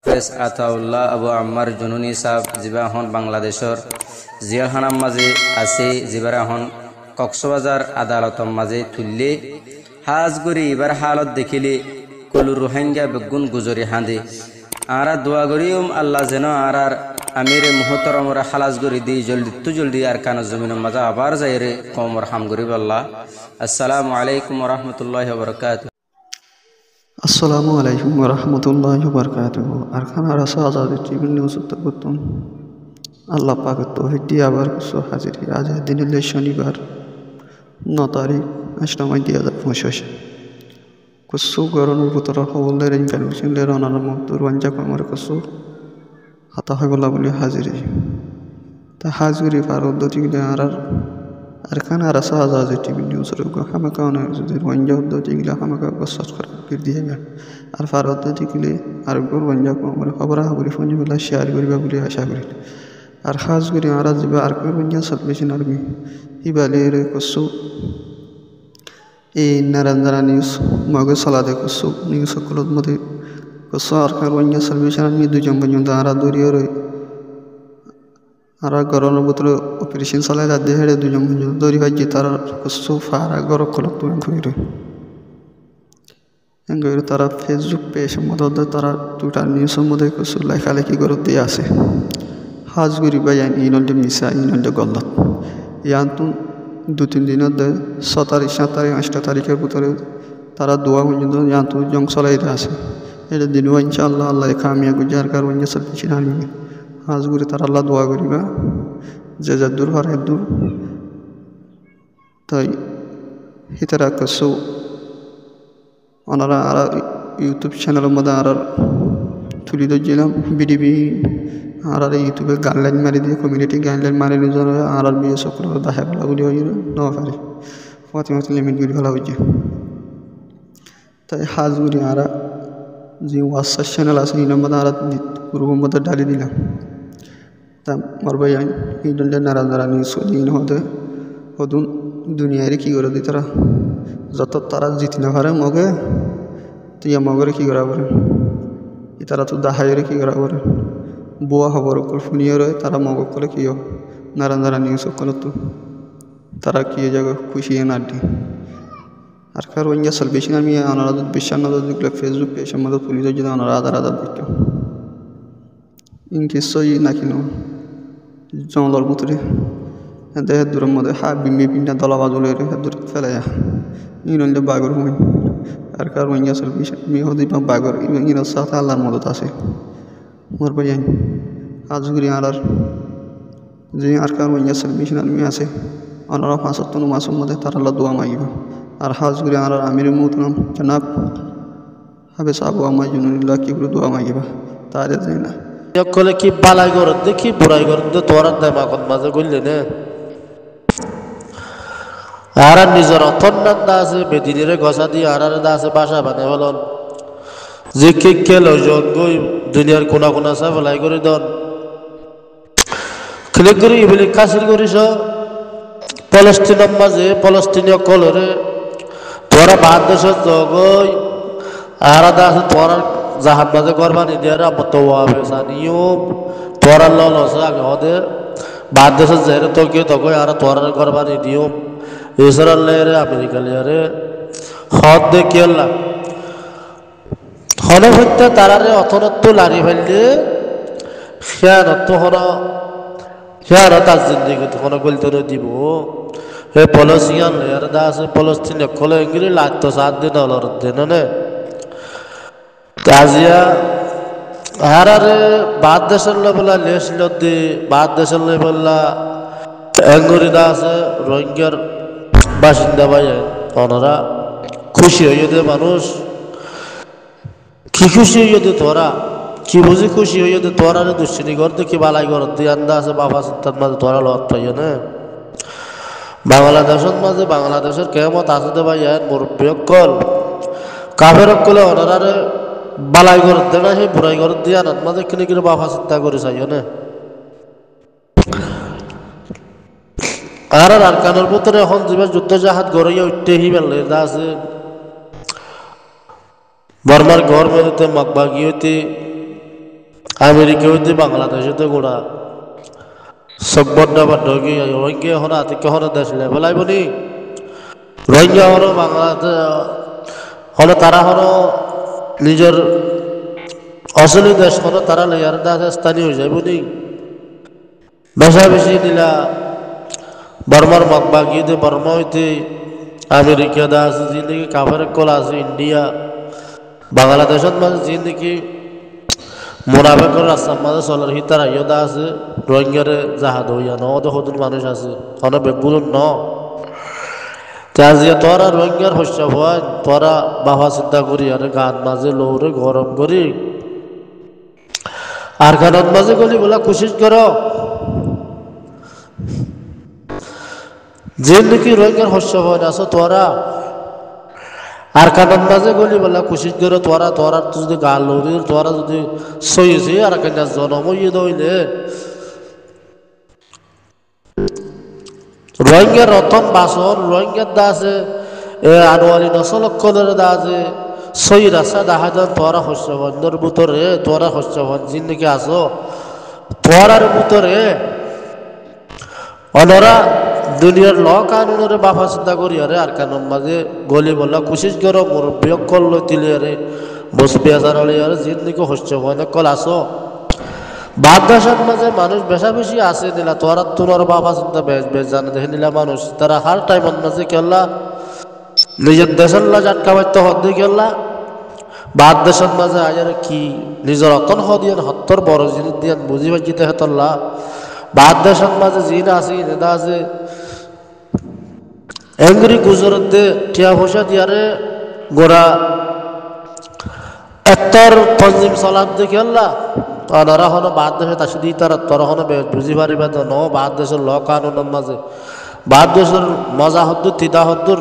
হাফেজ আতাউল্লাহ আবু আম্মার জুনুনি সাহেব যিবা এখন বাংলাদেশের জিয়াখানার মাঝে আছে, যিবাৰ এখন কক্সবাজার আদালতর মাঝে তুললে হাজ করি এবার হালত দেখিলে কলু রোহিঙ্গা বেগুন গুজরি হাঁদে আরা দোয়া করিম আল্লাহ যেন আর আমিরে মুহতরমরা খালাস করি দিই জলদি আর কান জমিনের মাঝে আবার যাই রে কমর হাম করিব আল্লাহ। আসসালামু আলাইকুম রহমতুল্লাহ বরকাত। আসসালামু আলাইকুম রহমতুল্লাহ বরকাতুহ। আরখান আরাসা আজাদ টিভির নিউজ উত্তর করতাম আল্লাহ পাকের তৌফিক দিয়ে আবার কিছু হাজির আজ দিন শনিবার 9 তারিখ 8 মাস 2025 কিছু গরমের ভিতরে খবরদের ইনফরমেশনদের অনার মধ্যে রঞ্জা কমর কিছু হাতা হয় বলা বলে হাজিরি তা হাজিরি ফারুদ্দ টিভিলে আরখান আরাসা আজাদ টিভি নিউজের হামাকা যদি রঞ্জা উদ্দ টিভিলে হামাকা সাবস্ক্রাইব করে দিয়ে আর ফারুদ্দ টিভিলে আর রঞ্জা কমর খবর হাবলি ফোন বলে শেয়ার করিবা বলে আশা করি। আর খাস করে আরা যাবে আর রঞ্জা সালভেশন আর্মি ইবালের কিছু এই নারায়ণদারা নিউজ মগে সালাদে কিছু নিউজ সকলের মধ্যে কিছু আর রঞ্জা সালভেশন আর্মি দুজন পর্যন্ত আরা দৌড়িয়ে রয়ে আর গরমের ভিতরে অপারেশন চালাই তাদের হেঁটে দুজন পর্যন্ত দৌড়ি পাইছে তারা কিছু ফারা গরম খোলক তুমি করে তারা ফেসবুক পেজ মধ্যে তারা দুটা নিউজের মধ্যে কিছু লেখালেখি করে দিয়ে আছে হাজ করি বা ইনন্টে মিশা ইনন্টে গল্লত ইয়ান্তু 2-3 দিনের 6 তারিখ 7 তারিখ 8 তারিখের ভিতরে তারা দোয়া পর্যন্ত ইয়ান্তু জং চলাইতে আছে এটা দিনও ইনশাআল্লাহ আল্লাহ খামিয়া গুজার কারণ সালভেশন আর্মি হাজ করে তারা আল্লাহ দোয়া করিবা যে দূর হারে দূর তাই হিতারা কিছু ওনারা আর ইউটিউব চ্যানেলের মধ্যে আর তুলি ধরছিলাম বিডিবি আর ইউটিউবে গাইডলাইন মারি দিয়ে কমিউনিটি গাইডলাইন মারি নিজের আর বিয়ে সকল দেখা ফেলা বলি হয়ে নেওয়া পারি ফাতিমাতে লিমিট করে ফেলা হয়েছে তাই হাজ করি আর যে হোয়াটসঅ্যাপ চ্যানেল আছে এই নম্বর আর গ্রুপের মধ্যে ডালি দিলাম তা আমার ভাই এই দলটা নারায়ণদারা নিউজ দিন হতে হদুন দুনিয়ারে কী করে দিই তারা যত তারা জিতি না পারে মগে তুই মগরে কী করা পারে তারা তো দাহাইরে কী করা পারে বুয়া খবর শুনিয়ে রয়ে তারা মগ করে কী হোক নারায়ণদারা নিউজ সকলে তো তারা কী জায়গা খুশি নাড্ডি আর কার ওইয়া সালভেশন আমি ওনারা বিশ্বান্ন যেগুলো ফেসবুক পেজের মধ্যে তুলি যদি ওনারা আদার দিত ইনকেসই না কিনো জঙ্গলের ভিতরে দেহের দূরের মধ্যে বিপিনটা দলা বাজলে দূরে ফেলে ইনলে বাগর হই আর কার ওইয়া সালভেশন আমি হদি বাগর ইনের সাথে আল্লাহর মদত আছে মোর ভাই আজ করি আর যে আর কার ওইয়া সালভেশন আর্মি আছে ওনারা 75 মাসের মধ্যে তারা আল্লাহ দোয়া মাগিবা আর হাজ করি আর আমির মুহতরম জনাব হাফেজ আবু আম্মা জুনুল্লাহ কি করে দোয়া মাগিবা তারে যাই না কলে কি বালাই গরত দেখি বুড়াই গরত তোরার দেমাকত মাঝে গইলে নে আর নিজের অথন্নান্দা আছে বেদিনের গছা দিয়ে আর আছে বাসা বানে বলন যে কে খেলো জন গই দুনিয়ার কোনা কোনা সব লাই করে দন ক্লিক করি বলি কাশির করিস পলস্তিনের মাঝে পলস্তিনীয় কলরে তোরা ভাত দেশ জগই আর আছে তোরা জাহান মাঝে করবানি দিয়ে আমার তো নিয়ম তোরা লল আছে আগে হদে ভাত দেশ যাই তো কে তো আর তোরা করবানি নিয়ম ইসরায়েল রে আমেরিকা রে হদ দে কেলা হলে হইতে তারারে অথনত্ব লারি ফেললে খেয়ারত তার জিন্দিগি তখন গলতে দিব হে পলস্তিনিয়ান লেয়ার দা আছে পলস্তিনে কলে ইংরি লাগতো 7 দিন হল দিন নে তাজিয়া হারারে বাদ দেশের লেবলা লেস লদি বাদ দেশের লেবলা এঙ্গুরি দা আছে রোহিঙ্গার বাসিন্দা ভাই ওনারা খুশি হয়ে দে মানুষ কি খুশি হয়ে দে তোরা কি বুঝি খুশি হয়ে দে তোরা রে দুশ্চিনি করতে কি বালাই করত দিয়ে আন্দা আছে বাবা সন্তান মাঝে তোরা লত পাইও না বাংলাদেশের মাঝে বাংলাদেশের কেমত আছে দে ভাই মুরব্বী কল কাফের কলে ওনারে বালাই করত দে না সেই বুড়াই করত দিয়ে আনার মাঝে কিনে কিনে বাবা চিন্তা করে চাইও না আর কানের ভিতরে এখন যে যুদ্ধ জাহাজ গড়াইয়া উঠতে হি বেলে আছে বর্মার ঘর মেরুতে মগবাগি হইতে আমেরিকা হইতে বাংলাদেশ হইতে গোড়া সব্বরটা বাড্ডি রোহিঙ্গা হন আতিক হন দেশ লেভেলাই বনি রোহিঙ্গা হন বাংলাদেশ হন তারা হন নিজের আসলে দেশ হন তারা লেয়ার দাস স্থানীয় হয়ে যায় বনি বেশা বেশি দিলা বর্মার মকবা গিয়ে বর্মা হইতে আমেরিকা দা আছে জিন্দগি কাফের কল আছে ইন্ডিয়া বাংলাদেশত মাঝে জিন্দগি মোনাফেকর রাস্তার মাঝে চলার হিতার আইয়দা আছে রোহিঙ্গারে জাহাজ হইয়া ন হদুন মানুষ আছে হন বেগুলো ন তাজিয়া তোরা রোহিঙ্গার শস্য হয় তোরা বাবা চিন্তা করি আরে গান মাঝে লৌরে গরম করি আর গানত মাঝে গলি বলা কোশিশ করো যে নাকি রোহিঙ্গার শস্য হয় আছো তোরা আর কানত মাঝে গলি বলা কোশিশ করো তোরা তোরা যদি গাল লৌরি তোরা যদি সইছে আর কেনা জনম ইয়ে দইলে রোহিঙ্গার রতন বাসন রোহিঙ্গার দা আছে আনোয়ারি নসলক্ষণের দা আছে সই রাস্তা দেখা যান তোরা শস্য বন্ধর ভিতরে তোরা শস্য বন্ধ জিন্দিকে আসো তোরার ভিতরে অনরা দুনিয়ার ল কানুনের বাফা চিন্তা করি আরে আর কানুন মাঝে গলি বললা কোশিশ করো মুরব্বী কল তিলি আরে বসবি আসার হলে আরে জিন্দিকে শস্য বন্ধ কল আসো বাদশার মাঝে মানুষ বেশা বেশি আছে নিলা তোরা তোর বাবা চিন্তা বেশ বেশ জানে দেখে নিলা মানুষ তারা হার টাইমের মাঝে কেল্লা নিজের দেশের লা জাটকা বাড়তে হদ্দি কেল্লা বাদ দেশের মাঝে আয়ার কি নিজের অতন হদিয়ান হত্তর বড় জিনিস দিয়ান বুঝি বাজিতে হেতল্লা বাদ দেশের মাঝে জিন আছে নেদা আছে এঙ্গরি গুজরত দে টিয়া পয়সা দিয়ারে গোড়া এত্তর তঞ্জিম সলাদ দে কেল্লা নরা হন বাদ দেশে তাসি দি তারা তোর হন বুঝি পারিবা তো ন বাদ দেশের ল কানুনের মাঝে বাদ দেশের মজা হদ্দুর তিতা হদ্দুর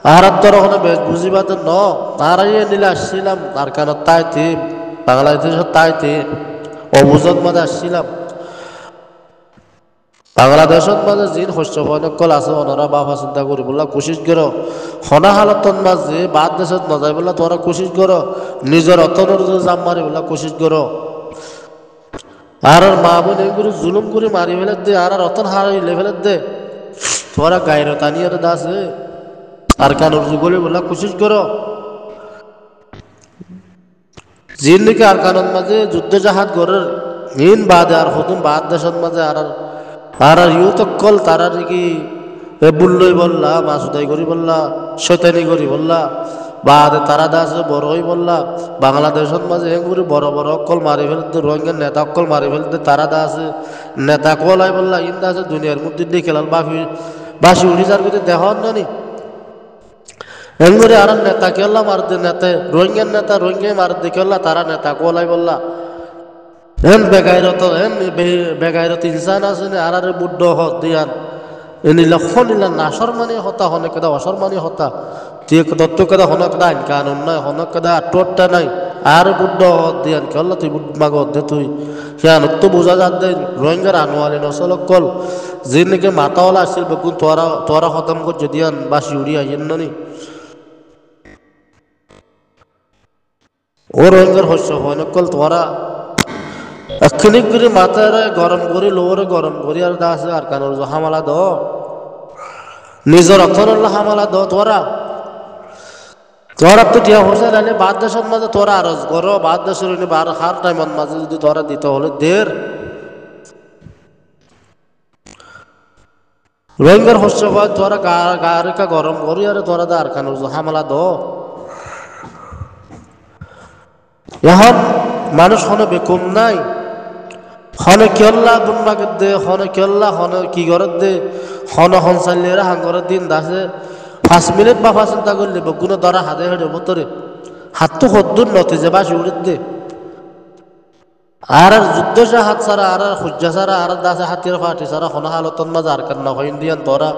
আহার তোর হন বুঝিবা তো ন তারাইয়ে নিলে আসছিলাম আর কেন তাইতে বাংলাদেশের তাইতে অবুজত মাঝে আসছিলাম বাংলাদেশত মাঝে জিন শস্য কল আছে ওনারা বাবা চিন্তা করি বললা কোশিশ করো হনা হালতন মাঝে বাদ দেশত নজাই বললা তোরা কোশিশ করো নিজের অতনের জাম মারি বললা কোশিশ করো আর মা বোন এগুলো জুলুম করে মারি ফেলে দে আর রতন হারাই লেভেলে দে তোরা গায়ের তানিয়ার দাসে আর কানুর যুগলে বললা কোশিশ করো জিন্দিকে আর কানুন মাঝে যুদ্ধ জাহাজ গড়ের মিন বাদে আর হতুন বাদ দেশের মাঝে আর ইউতকল তারা নাকি বুল্লই বললা মাসুদাই করি বললা শৈতানি করি বললা বাদে তারা দাসে বড় হই বললা বাংলাদেশের মাঝে এগুলি বড় বড় অকল মারি ফেলতে রোহিঙ্গার নেতা অকল মারি ফেলতে তারা দাসে নেতা কলাই বললা ইন দাসে দুনিয়ার মধ্যে দিয়ে খেলাল বাসি উড়ি যার কিন্তু দেখার নানি এগুলি আর নেতা কেল্লা মারতে নেতা রোহিঙ্গার নেতা রোহিঙ্গাই মারতে কেল্লা তারা নেতা কলাই বললা হেন বেগাইরত ইনসান আছে না আর বুদ্ধ হত দিয়ান এনিলা হনিলা নাসর মানে হতা হনে কেদা অসর মানে হতা তুই দত্ত কেদা হনক দা আইন কানুন নাই হনক কেদা আটটা নাই আর বুদ্ধ হত দিয়ান কেল্লা তুই বুদ্ধ মাগ দে তুই সিয়ান তো বোঝা যাত দে রোহিঙ্গার আনোয়ারি নসলক কল যে নাকি মাতাওয়ালা আসছিল বেগুন তোরা খতম করছে দিয়ান বাসি উড়ি আইন নানি ও রোহিঙ্গার শস্য হনক কল তোরা এক্ষণিক করে মাথায় গরম করি লোরে গরম করি আর দাসে আর কানোর হামালা দ নিজের অর্থনল্লা হামালা দ তোরা তো টিয়া হোসে রাইলে বাদ দেশের মাঝে তোরা আরজ করো বাদ দেশের বার হার টাইমের মাঝে যদি তোরা দিতে হলে দের রোহিঙ্গার শস্য হয় তোরা গারেকা গরম করি আর তোরা দা আর কানোর হামালা দ এখন মানুষ হনে বেকুম নাই হনে কেল্লা বুনবাগের দে হনে কেল্লা হনে কি ঘরের দে হনে হন চালিয়ে হাঙ্গরের দিন দাসে 5 মিনিট বাবা চিন্তা করলে বেগুনে ধরা হাতে হেঁটে ভোতরে হাত তো হদ্দুর নথে যে বাসি উড়ে দে আর যুদ্ধ সে হাত ছাড়া আর সূর্যা ছাড়া আর দাসে হাতির ফাটি ছাড়া হনে হালতন মাঝে আর কান্না হয় দিয়ান ধরা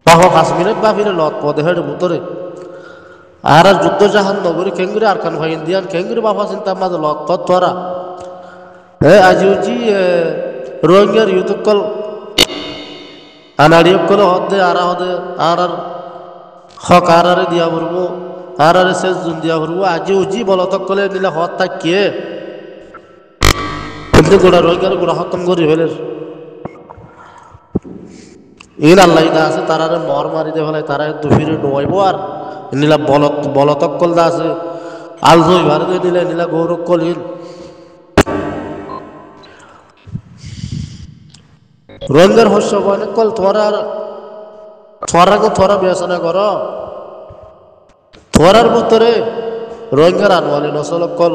বাবা 5 মিনিট বা ফিরে লত পদে হেঁটে ভোতরে আর যুদ্ধ জাহান নগরী কেঙ্গুরি আর কান ভাই দিয়ান কেঙ্গুরি বাবা চিন্তা মাঝে লত ধরা আজি রোহিঙ্গার ইউতুকল আনাড়িয়কল হদে আর হদে আর হক আর দিয়া বলবো আর শেষ জুন দিয়া হরু আজি উজি বলতক কলে নিলে হত তাকিয়ে কিন্তু গোড়া রোহিঙ্গার গোড়া খতম করি ফেলের ইন আল্লাহ দা আছে তারারে মর মারি দে ফেলে তারা দুফিরে নোয়াইব আর নীলা বলতক কল দা আছে আল জই ভারে দে নিলে নীলা গৌরব কলিন রোহিঙ্গার হস্য অনেক কল থরা বিবেচনা কর থরার ভিতরে রোহিঙ্গার আনোয়ালি নসল কল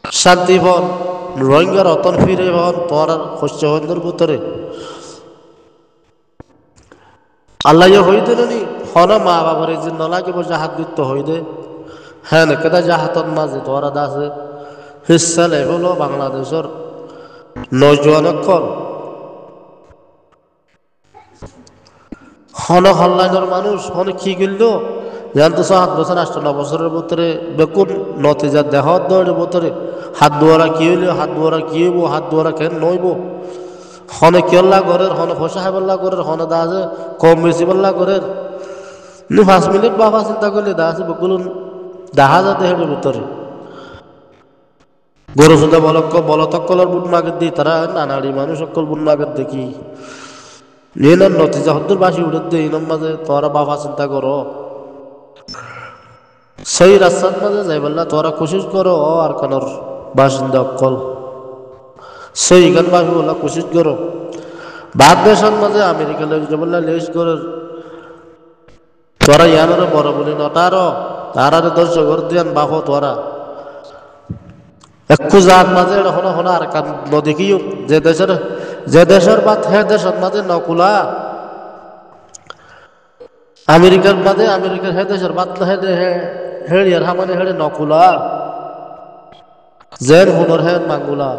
শান্তি ভন রোহিঙ্গার অতন ফিরে ভন থরার হস্য হন্দের ভিতরে আল্লাহ হইতে নি হন মা বাবার এই যে নলাগিব জাহাত বৃত্ত হইদে হ্যাঁ কেদা জাহাতন মাঝে তোরা দাসে হিসা লেভেল বাংলাদেশের নজওয়ানক কল হন হল্লাইনের মানুষ হন কি গিলল জানতো 7 বছর 8 বছরের ভিতরে বেকুন নতিজা দেহ দৌড়ের ভিতরে হাত দুয়ারা কি হইল হাত দুয়ারা কি হইব হাত দুয়ারা কেন নইব হনে কেল্লা করের হনে ফসা বল্লা করের হনে দাসে কম বেশি বল্লা করের 5 মিনিট বাবা চিন্তা করলে দাসে বেকুন দেখা যা দেহের ভিতরে গরু সুদা বলতকলের বুট মাগের দিই তারা নানাড়ি মানুষ সকল বুট মাগের দেখি নিয়ে নতিজা হদ্দুর বাসি উঠে দে ইনম মাঝে তোরা বাবা চিন্তা করো সেই রাস্তার মাঝে যাই বললা তোরা কোশিশ করো আর কানোর বাসিন্দা অকল সেই গান বাসি বললা কোশিশ করো বাদ দেশের মাঝে আমেরিকা লেগ বললা লেস করে তোরা ইয়ানোরে বড় বলি নটারো তারারে দর্শক দিয়ান বাপো তোরা একটু জাত মাঝে হন হন আর কান নদেখিও যে দেশের বাদ হে দেশের মাঝে নকুলা আমেরিকার মাঝে আমেরিকার হে দেশের বাদ হেড়িয়ার হামানে হেড়ে নকুলা জেন হুনর হে মাঙ্গুলা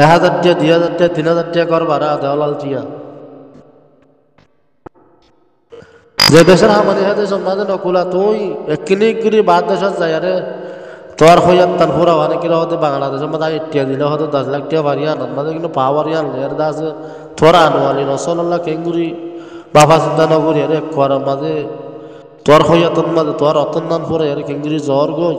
1000 টিয়া 2000 টিয়া 3000 টিয়া করবারা দেওয়াল টিয়া যে দেশের হামানে হে দেশের মাঝে নকুলা তুই এককিনি করি বাদ দেশের যায় রে তোর হইয়ার তান পুরা মানে কিরা হতে বাংলাদেশের মধ্যে ইটিয়া দিলে হয়তো 10 লাখ টিয়া বাড়িয়া আনার মাঝে কিন্তু পাওয়ারিয়া লের দাসে তোরা আনোয়ালি রসল্লাহ কেঙ্গুরি বাবা চিন্তা নগরী আরে করার মাঝে তোর হইয়া তোর মাঝে তোর অতন নান পরে আরে কেঙ্গুরি জ্বর গই